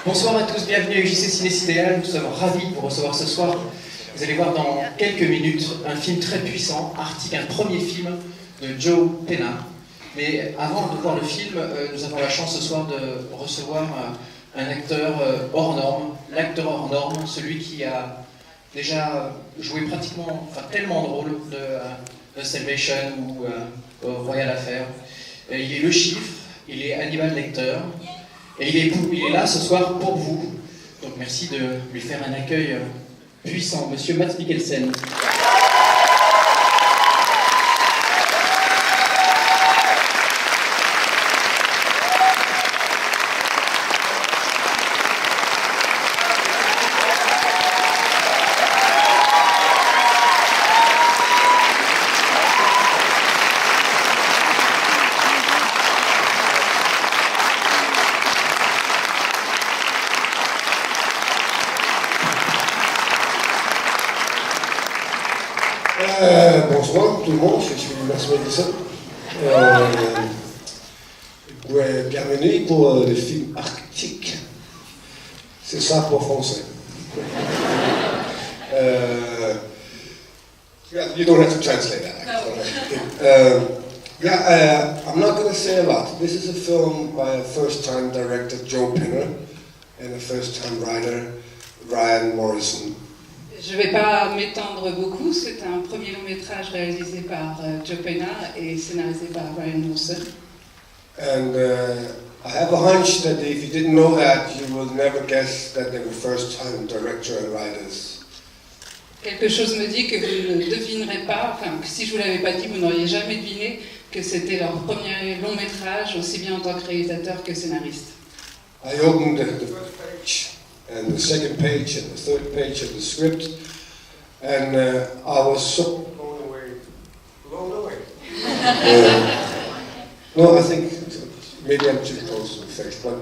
Bonsoir à tous, bienvenue à UJC Ciné Idéal. Nous sommes ravis de vous recevoir ce soir. Vous allez voir dans quelques minutes un film très puissant, Arctic, un premier film de Joe Pena. Mais avant de voir le film, nous avons la chance ce soir de recevoir un acteur hors norme, l'acteur hors norme, celui qui a déjà joué pratiquement, tellement de rôles de Salvation ou Royal Affair. Il est le chiffre, il est Hannibal Lecter. Et il est là ce soir pour vous. Donc merci de lui faire un accueil puissant. Monsieur Mads Mikkelsen. Bonsoir tout le monde, je suis Mads Mikkelsen. Bienvenue pour le film Arctic. C'est ça pour français. You don't have to translate that. I'm not going to say a lot. This is a film by a first-time director, Joe Pena, and a first-time writer, Ryan Morrison. Je ne vais pas m'étendre beaucoup, c'est un premier long-métrage réalisé par Joe Pena et scénarisé par Ryan Morrison. And I have a hunch that if you didn't know that, you will never guess that they were first-time director and writers. Quelque chose me dit que vous ne devinerez pas, que si je ne vous l'avais pas dit, vous n'auriez jamais deviné que c'était leur premier long-métrage, aussi bien en tant que réalisateur que scénariste. I opened the first page. And the second page and the third page of the script, and I was so blown away. No, I think maybe I'm too close to the face, but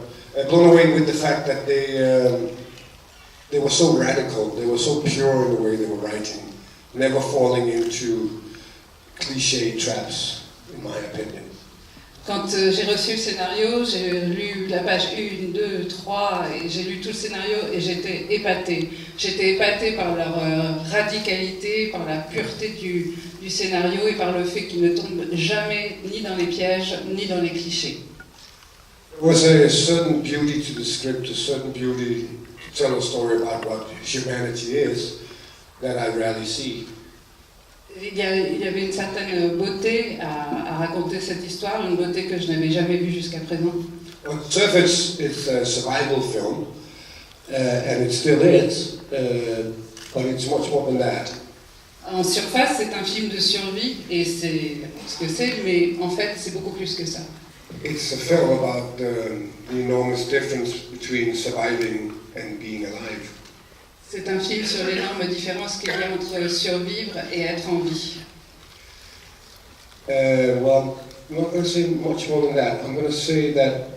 blown away with the fact that they were so radical, they were so pure in the way they were writing, never falling into cliché traps, in my opinion. Quand j'ai reçu le scénario, j'ai lu la page 1, 2, 3 et j'ai lu tout le scénario et j'étais épatée. J'étais épatée par leur radicalité, par la pureté du scénario et par le fait qu'ils ne tombent jamais ni dans les pièges ni dans les clichés. There was a certain beauty to the script, a certain beauty to tell a story about what humanity is that I rarely see. Il y avait une certaine beauté à raconter cette histoire, une beauté que je n'avais jamais vue jusqu'à présent. On the surface, it's a survival film, and it still is, but it's much more than that. En surface, c'est un film de survie, et c'est ce que c'est, mais en fait, c'est beaucoup plus que ça. It's a film about the enormous difference between surviving and being alive. C'est un film sur l'énorme différence qu'il y a entre survivre et être en vie. Well, I'm not going to say much more than that. I'm going to say that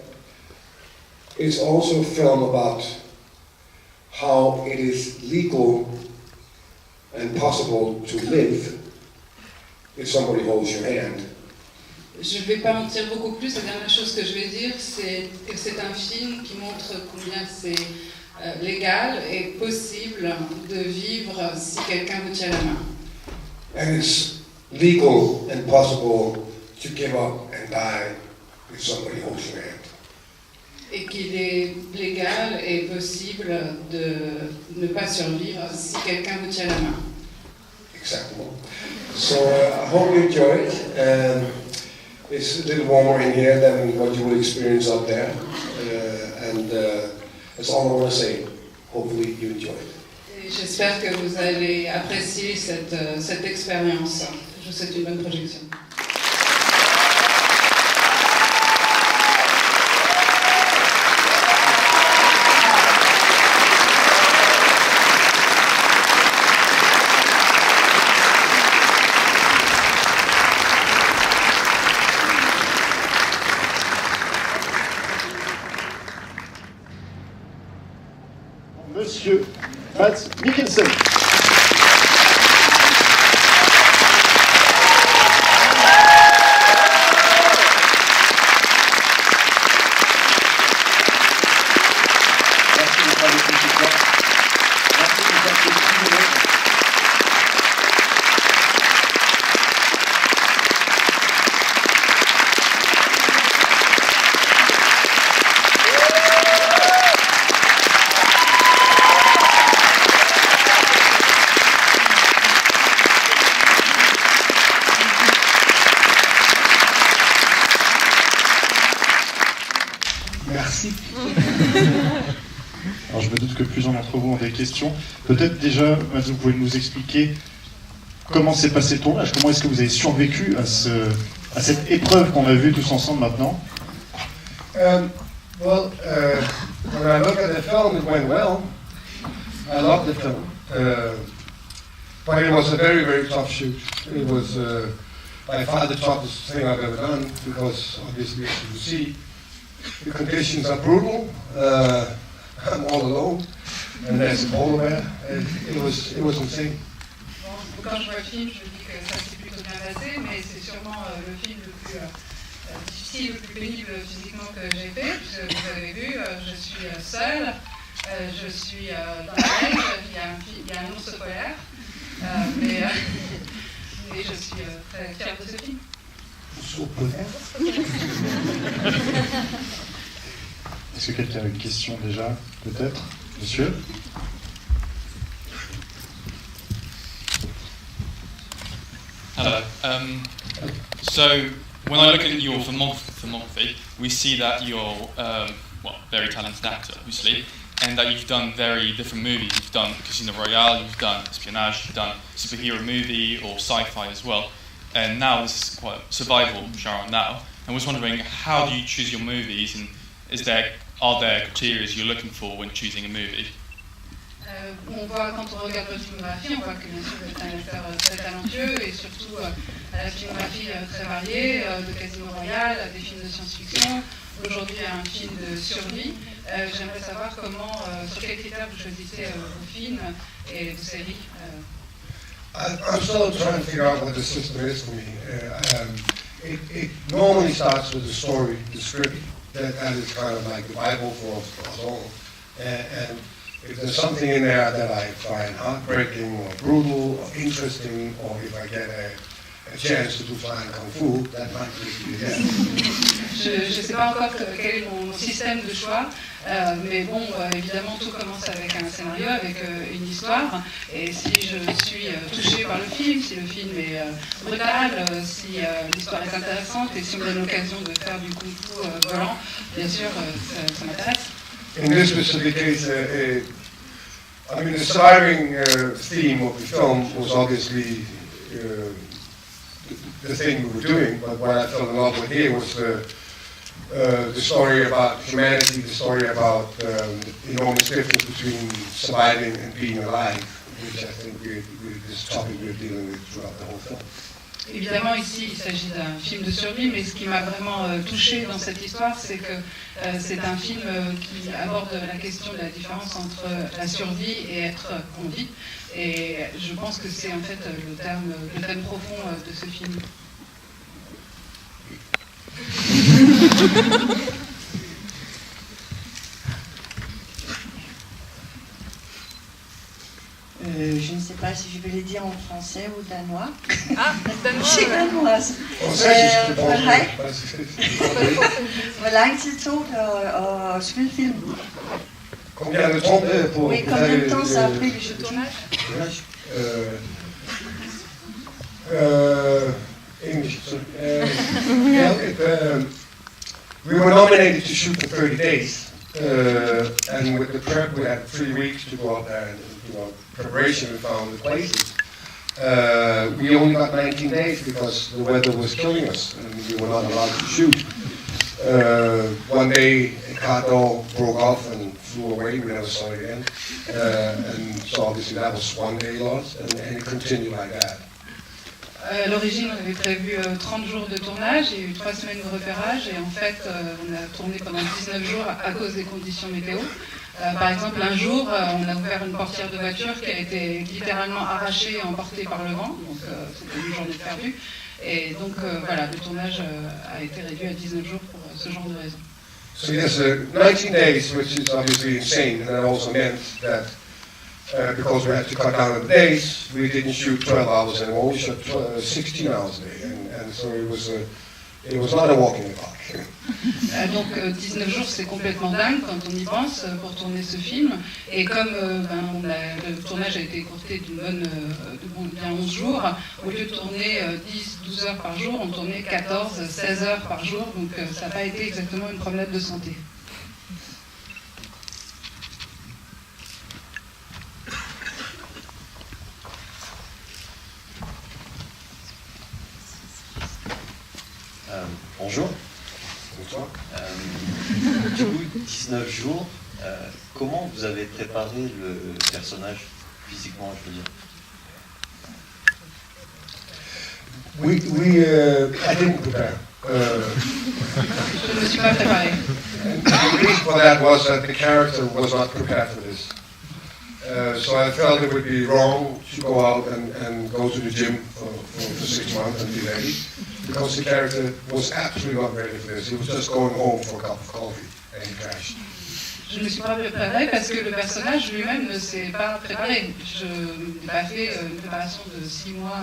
it's also a film about how it is legal and possible to live if somebody holds your hand. Je ne vais pas en dire beaucoup plus. La dernière chose que je vais dire, c'est que c'est un film qui montre combien c'est légal et possible de vivre si quelqu'un vous tient la main. And it's legal and possible to give up and die if somebody holds your hand. Et qu'il est légal et possible de ne pas survivre si quelqu'un vous tient la main. Acceptable. So I hope you enjoy it. It's a little warmer in here than what you will experience up there. That's all I want to say. Hopefully you enjoy it. Et j'espère que vous allez apprécier cette expérience. Je vous souhaite une bonne projection. Monsieur Mads Mikkelsen. Alors je me doute que plusieurs d'entre vous ont des questions. Peut-être déjà, Mads, vous pouvez nous expliquer comment s'est passé le tournage, comment est-ce que vous avez survécu à cette épreuve qu'on a vue tous ensemble maintenant. When I look at the film, it went well. I loved the film. But it was a very, very tough shoot. It was by far the toughest thing I've ever done because obviously, as you see, the conditions are brutal. I'm all alone, and there's a polar bear. It was insane. Quand je vois le film, je me dis que ça s'est plutôt bien passé, mais c'est sûrement le film le plus difficile, le plus pénible physiquement que j'ai fait. Vous avez vu, je suis seule, je suis dans la neige, il y a un ours polaire, mais je suis très fière de ce film. Est-ce que quelqu'un a une question déjà, peut-être? Monsieur? Hello. So when I look at your filmography, we see that you're very talented actor, obviously, and that you've done very different movies. You've done Casino Royale, you've done espionage, you've done superhero movie or sci-fi as well, and now this is quite a survival genre now. I was wondering, how do you choose your movies, and are there criteria you're looking for when choosing a movie? On voit, quand on regarde votre filmographie, on voit que bien sûr vous êtes un acteur très talentueux et surtout à la filmographie très variée, de Casino Royale, à des films de science-fiction, aujourd'hui à un film de survie. J'aimerais savoir sur quels critères vous choisissez vos films et vos séries. I'm still trying to figure out what the system is for me. It normally starts with the story, the script. That is kind of like the Bible for us all. And if there's something in there that I find heartbreaking or brutal or interesting, or if I get a chance to do flying kung fu, that might be there. Je ne sais pas encore quel est mon système de choix, mais bon, évidemment, tout commence avec un scénario, avec une histoire. Et si je suis touchée par le film, si le film est brutal, si l'histoire est intéressante et si on me donne l'occasion de faire du kung fu volant, bien sûr, ça m'intéresse. In this specific case, the surviving theme of the film was obviously the thing we were doing, but what I fell in love with here was the story about humanity, the story about the enormous difference between surviving and being alive, which I think this topic we're dealing with throughout the whole film. Évidemment, ici, il s'agit d'un film de survie, mais ce qui m'a vraiment touchée dans cette histoire, c'est que c'est un film qui aborde la question de la différence entre la survie et être en vie. Et je pense que c'est en fait le thème profond de ce film. Je ne sais pas si je vais les dire en français ou danois. Ah, danois. Je suis danoise. Hvor lang tid tog det at spille film? Combien de temps pour... Oui, combien de temps ça a pris le tournage? English. We were nominated to shoot for 30 days. And with the prep, we had 3 weeks to go out there and preparation. We found the places. We only got 19 days because the weather was killing us and we were not allowed to shoot. One day a car door broke off and flew away. We never saw it again. And so obviously that was 1 day lost, and it continued like that. À l'origine, on avait prévu 30 jours de tournage, il y a eu 3 semaines de repérage et en fait, on a tourné pendant 19 jours à cause des conditions météo. Par exemple, un jour, on a ouvert une portière de voiture qui a été littéralement arrachée et emportée par le vent, donc c'était une journée perdue. Et donc voilà, le tournage a été réduit à 19 jours pour ce genre de raison. So yes, 19 days, which is obviously insane, and that also meant that because we had to cut down on the days, we didn't shoot 12 hours anymore, we shot 16 hours a day, and so it was not a walk in the park. Donc 19 jours, c'est complètement dingue quand on y pense pour tourner ce film. Et comme le tournage a été écourté bien 11 jours, au lieu de tourner 10-12 heures par jour, on tournait 14-16 heures par jour. Donc ça n'a pas été exactement une promenade de santé. Bonjour. Bonsoir. Du coup, 19 jours, comment vous avez préparé le personnage physiquement, je veux dire? I didn't prepare. Je ne me suis pas préparé. The reason for that was that the character was not prepared for this. So I felt it would be wrong to go out and go to the gym for 6 months and be ready, because the character was absolutely not ready for this. He was just going home for a cup of coffee and he crashed. Je ne me suis pas préparée parce que le personnage lui-même ne s'est pas préparé. Je n'ai pas fait une préparation de 6 mois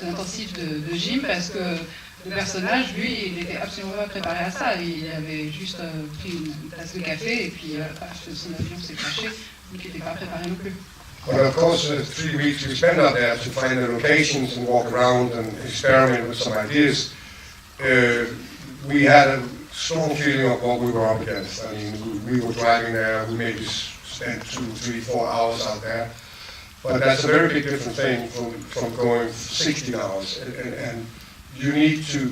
intensive de gym parce que le personnage, lui, il n'était absolument pas préparé à ça. Il avait juste pris une tasse de café et puis son avion s'est crashé, donc il n'était pas préparé non plus. But of course, 3 weeks we spent out there to find the locations and walk around and experiment with some ideas. We had a strong feeling of what we were up against. I mean, we were driving there, we maybe spent 2, 3, 4 hours out there. But that's a very big different thing from going 16 hours. And you need to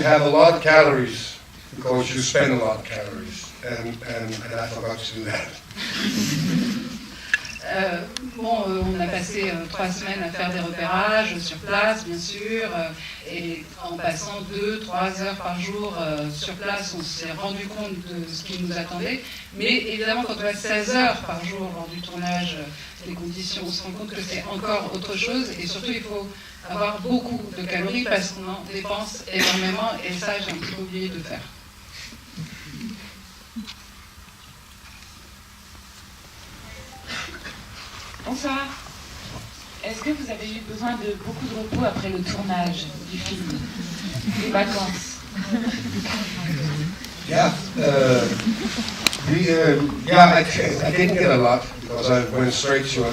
have a lot of calories because you spend a lot of calories. And I forgot to do that. On a passé 3 semaines à faire des repérages sur place, bien sûr, et en passant 2-3 heures par jour sur place, on s'est rendu compte de ce qui nous attendait. Mais évidemment, quand on passe 16 heures par jour lors du tournage, les conditions, on se rend compte que c'est encore autre chose. Et surtout, il faut avoir beaucoup de calories parce qu'on en dépense énormément. Et ça, j'ai un petit peu oublié de faire. Bonsoir. Est-ce que vous avez eu besoin de beaucoup de repos après le tournage du film? Des vacances? Yeah, I didn't get a lot because I went straight to a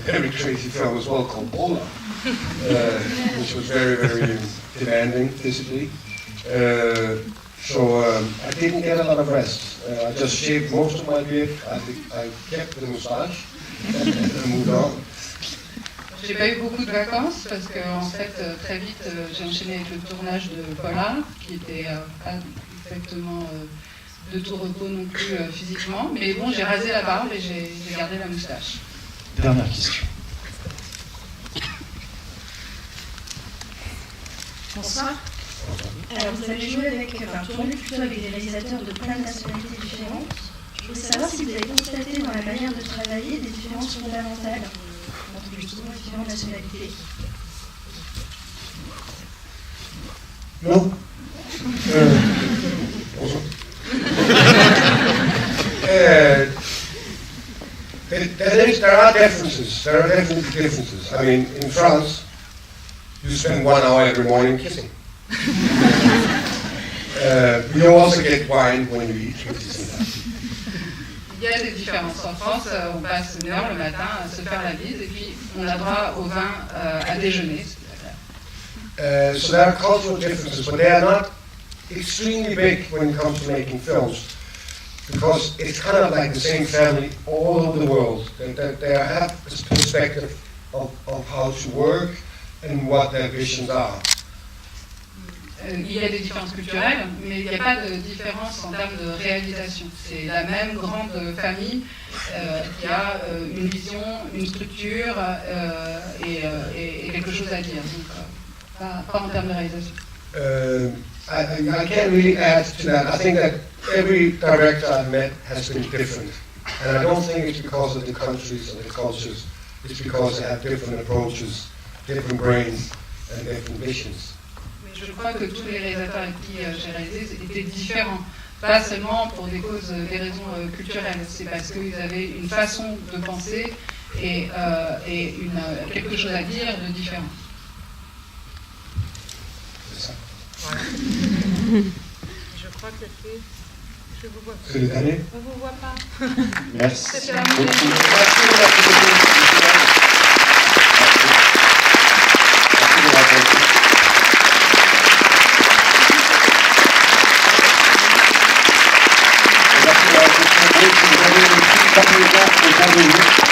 very crazy film as well called Bola, which was very, very demanding physically. So I didn't get a lot of rest. I just shaved most of my beard. I kept the moustache and moved on. J'ai pas eu beaucoup de vacances parce que en fait très vite j'ai enchaîné avec le tournage de Polar qui était pas exactement de tout repos non plus physiquement, mais bon j'ai rasé la barbe et j'ai gardé la moustache. Dernière question. Bonsoir. Alors vous avez joué tourné plutôt avec des réalisateurs de plein de nationalités différentes. Je voulais savoir si vous avez constaté dans la manière de travailler des différences fondamentales entre justement différentes nationalités. No. There are differences. There are definitely differences. I mean, in France, you spend 1 hour every morning kissing. You also get wine when you eat. Il y a des différences. En France, on passe 1 heure le matin à se faire la bise et puis on a droit au vin à déjeuner. So there are cultural differences, but they are not extremely big when it comes to making films, because it's kind of like the same family all over the world. They have this perspective of how to work and what their visions are. Il y a des différences culturelles, mais il n'y a pas de différence en termes de réalisation. C'est la même grande famille qui a une vision, une structure et quelque chose à dire. Donc, pas en termes de réalisation. I can't really add to that. I think that every director I've met has been different. And I don't think it's because of the countries or the cultures. It's because they have different approaches, different brains, and different visions. Je crois que tous les réalisateurs avec qui j'ai réalisé étaient différents, pas seulement pour des raisons culturelles, c'est parce qu'ils avaient une façon de penser et quelque chose à dire de différent. C'est ça. Ouais. Je crois que je vous vois. C'est le dernier. On vous voit pas. Merci. Vous avez le prix Camélia au Cameroun.